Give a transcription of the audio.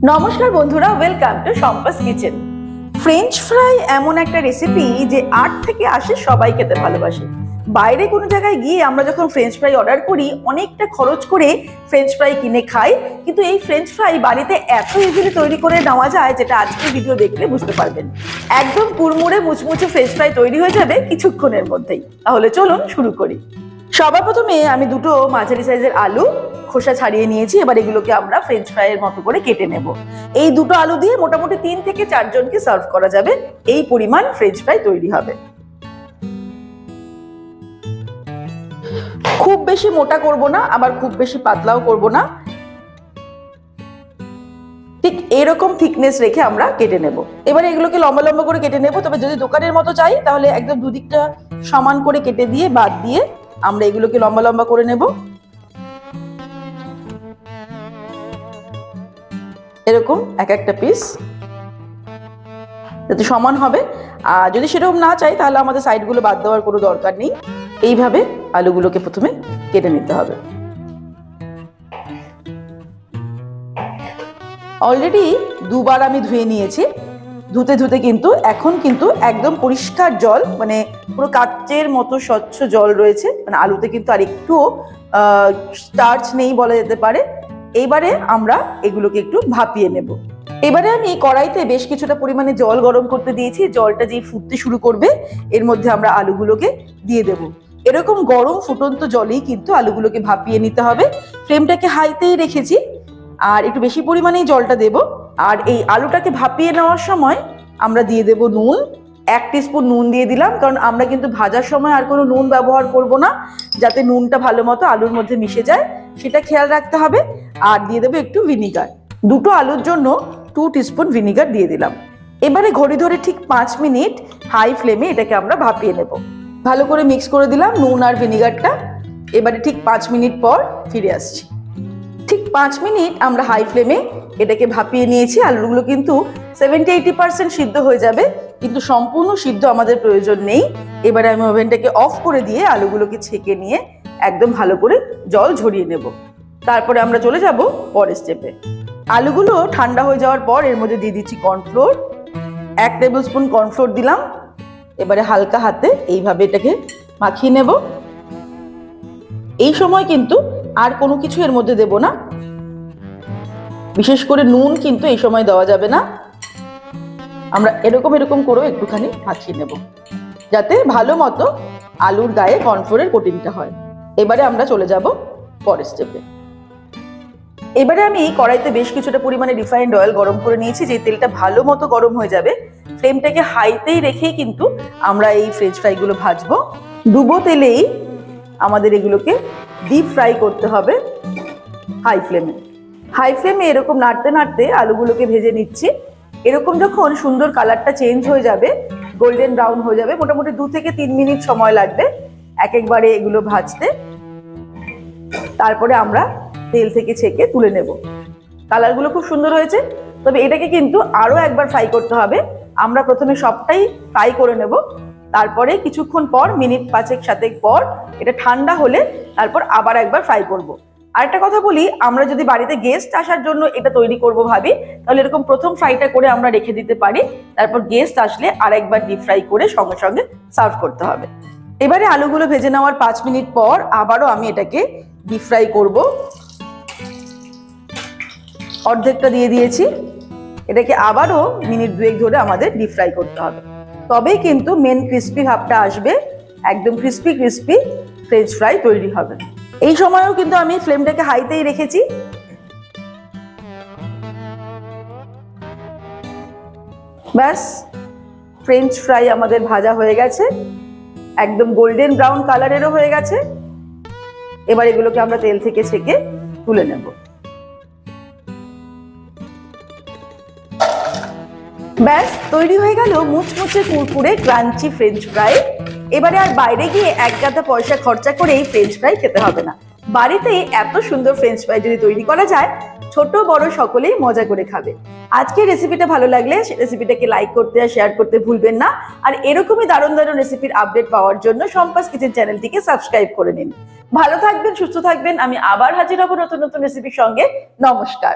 নমস্কার বন্ধুরা, welcome to Sampa's kitchen. French fry এমন একটা রেসিপি যে 8 থেকে 80 সবাই খেতে ভালোবাসে। বাইরে কোনো জায়গায় গিয়ে আমরা যখন ফ্রেঞ্চ ফ্রাই অর্ডার করি অনেকটা খরচ করে ফ্রেঞ্চ ফ্রাই কিনে খাই, কিন্তু এই ফ্রেঞ্চ ফ্রাই বাড়িতে এত ইজিলি তৈরি করে নেওয়া যায় যেটা আজকের ভিডিও দেখলে বুঝতে পারবেন। একদম কুড়মুড়ে মুচমুচে ফ্রেঞ্চ ফ্রাই তৈরি হয়ে যাবে কিছুক্ষণের মধ্যেই। তাহলে চলুন শুরু করি। সবার প্রথমে আমি দুটো মাঝারি সাইজের আলু খোসা ছাড়িয়ে নিয়েছি। এবার এগুলোকে আমরা ফ্রেঞ্চ ফ্রাইয়ের মতো করে কেটে নেব। এই দুটো আলু দিয়ে মোটামুটি 3 থেকে 4 জনকে সার্ভ করা যাবে। এই পরিমাণ ফ্রেঞ্চ ফ্রাই তৈরি হবে। খুব বেশি মোটা করব না, আবার খুব বেশি পাতলাও করব না, ঠিক এরকম থিকনেস রেখে আমরা কেটে নেব। এবারে এগুলোকে লম্বা লম্বা করে কেটে নেব। তবে যদি দোকানের মতো চাই তাহলে একদম দুদিকটা সমান করে কেটে দিয়ে বাদ দিয়ে আমরা এগুলোকে লম্বা লম্বা করে নেব। এরকম এক একটা পিস যাতে সমান হবে। আর যদি সেরকম না চাই তাহলে আমাদের সাইডগুলো বাদ দেওয়ার কোনো দরকার নেই। এইভাবে আলুগুলোকে প্রথমে কেটে নিতে হবে। অলরেডি দুবার আমি ধুয়ে নিয়েছি। ধুতে ধুতে কিন্তু এখন কিন্তু একদম পরিষ্কার জল, মানে পুরো কাচের মতো স্বচ্ছ জল রয়েছে। মানে আলুতে কিন্তু আর একটু স্টার্চ নেই বলা যেতে পারে। এইবারে আমরা এগুলোকে একটু ভাপিয়ে নেব। এবারে আমি কড়াইতে বেশ কিছুটা পরিমাণে জল গরম করতে দিয়েছি। জলটা যেই ফুটতে শুরু করবে এর মধ্যে আমরা আলুগুলোকে দিয়ে দেব। এরকম গরম ফুটন্ত জলেই কিন্তু আলুগুলোকে ভাপিয়ে নিতে হবে। ফ্লেমটাকে হাইতেই রেখেছি আর একটু বেশি পরিমাণেই জলটা দেব। আর এই আলুটাকে ভাপিয়ে নেওয়ার সময় আমরা দিয়ে দেব নুন। 1 টিস্পুন নুন দিয়ে দিলাম, কারণ আমরা কিন্তু ভাজার সময় আর কোনো নুন ব্যবহার করব না, যাতে নুনটা ভালো মতো আলুর মধ্যে মিশে যায় সেটা খেয়াল রাখতে হবে। আর দিয়ে দেবো একটু ভিনিগার। দুটো আলুর জন্য 2 টিস্পুন ভিনিগার দিয়ে দিলাম। এবারে ঘড়ি ধরে ঠিক 5 মিনিট হাই ফ্লেমে এটাকে আমরা ভাপিয়ে নেব। ভালো করে মিক্স করে দিলাম নুন আর ভিনিগারটা। এবারে ঠিক 5 মিনিট পর ফিরে আসছি। ঠিক 5 মিনিট আমরা হাই ফ্লেমে এটাকে ভাপিয়ে নিয়েছি। আলুগুলো কিন্তু 70-80% সিদ্ধ হয়ে যাবে, কিন্তু সম্পূর্ণ সিদ্ধ আমাদের প্রয়োজন নেই। এবারে আমি ওভেনটাকে অফ করে দিয়ে আলুগুলোকে ছেঁকে নিয়ে একদম ভালো করে জল ঝরিয়ে নেব। তারপরে আমরা চলে যাব পরের স্টেপে। আলুগুলো ঠান্ডা হয়ে যাওয়ার পর এর মধ্যে দিয়ে দিচ্ছি কর্নফ্লোর। 1 টেবিল স্পুন কর্নফ্লোর দিলাম। এবারে হালকা হাতে এইভাবে এটাকে মাখিয়ে নেব। এই সময় কিন্তু আর কোনো কিছু এর মধ্যে দেব না। বিশেষ করে নুন কিন্তু এই সময় দেওয়া যাবে না। আমরা এরকম এরকম করেও একটুখানি মাখিয়ে নেব, যাতে ভালো মতো আলুর গায়ে কর্নফ্লোরের কোটিংটা হয়। এবারে আমরা চলে যাব পরের স্টেপে। এবারে আমি কড়াইতে বেশ কিছুটা পরিমাণে রিফাইন্ড অয়েল গরম করে নিয়েছি। যে তেলটা ভালো মতো গরম হয়ে যাবে, ফ্লেমটাকে হাইতেই রেখেই কিন্তু আমরা এই ফ্রেঞ্চ ফ্রাইগুলো ভাজবো। ডুবো তেলেই আমাদের এগুলোকে ডিপ ফ্রাই করতে হবে হাই ফ্লেমে। হাই ফ্লেমে এরকম নাড়তে নাড়তে আলুগুলোকে ভেজে নিচ্ছি। এরকম যখন সুন্দর কালারটা চেঞ্জ হয়ে যাবে, গোল্ডেন ব্রাউন হয়ে যাবে, মোটামুটি 2 থেকে 3 মিনিট সময় লাগবে একবারে এগুলো ভাজতে। তারপরে আমরা তেল থেকে ছেঁকে তুলে নেব। কালারগুলো খুব সুন্দর হয়েছে, তবে এটাকে কিন্তু আরো একবার ফ্রাই করতে হবে। আমরা প্রথমে সবটাই ফ্রাই করে নেব, তারপরে কিছুক্ষণ পর মিনিট 5-7 পর এটা ঠান্ডা হলে তারপর আবার একবার ফ্রাই করব। আরেকটা কথা বলি, আমরা যদি বাড়িতে গেস্ট আসার জন্য এটা তৈরি করব ভাবি, তাহলে এরকম প্রথম ফ্রাইটা করে আমরা রেখে দিতে পারি। তারপর গেস্ট আসলে আরেকবার ডিপ ফ্রাই করে সঙ্গে সঙ্গে সার্ভ করতে হবে। এবারে আলুগুলো ভেজে নেওয়ার 5 মিনিট পর আবারও আমি এটাকে ডিপ ফ্রাই করব। অর্ধেকটা দিয়ে দিয়েছি। এটাকে আবারও মিনিট 2 ধরে আমাদের ডিপ ফ্রাই করতে হবে, তবেই কিন্তু মেন ক্রিস্পি ভাবটা আসবে। একদম ক্রিস্পি ক্রিস্পি ফ্রেঞ্চ ফ্রাই তৈরি হবে। এই সময়ও কিন্তু আমি ফ্লেমটাকে হাইতেই রেখেছি। ব্যাস, ফ্রেঞ্চ ফ্রাই আমাদের ভাজা হয়ে গেছে, একদম গোল্ডেন ব্রাউন কালারেরও হয়ে গেছে। এবার এগুলোকে আমরা তেল থেকে ছেঁকে তুলে নেব। ব্যাস, তৈরি হয়ে গেল মুচমুচে কুরকুরে ক্রাঞ্চি ফ্রেঞ্চ ফ্রাই। এবারে আর বাইরে গিয়ে এক গাদা পয়সা খরচা করে এই ফ্রেঞ্চ ফ্রাই খেতে হবে না। বাড়িতেই এত সুন্দর ফ্রেঞ্চ ফ্রাই যদি তৈরি করা যায়, ছোট বড় সকলেই মজা করে খাবে। আজকের রেসিপিটা ভালো লাগলে রেসিপিটাকে লাইক করতে আর শেয়ার করতে ভুলবেন না। আর এরকমই দারুণ দারুণ রেসিপির আপডেট পাওয়ার জন্য সম্পাস কিচেন চ্যানেলটিকে সাবস্ক্রাইব করে নিন। ভালো থাকবেন, সুস্থ থাকবেন। আমি আবার হাজির হব নতুন নতুন রেসিপির সঙ্গে। নমস্কার।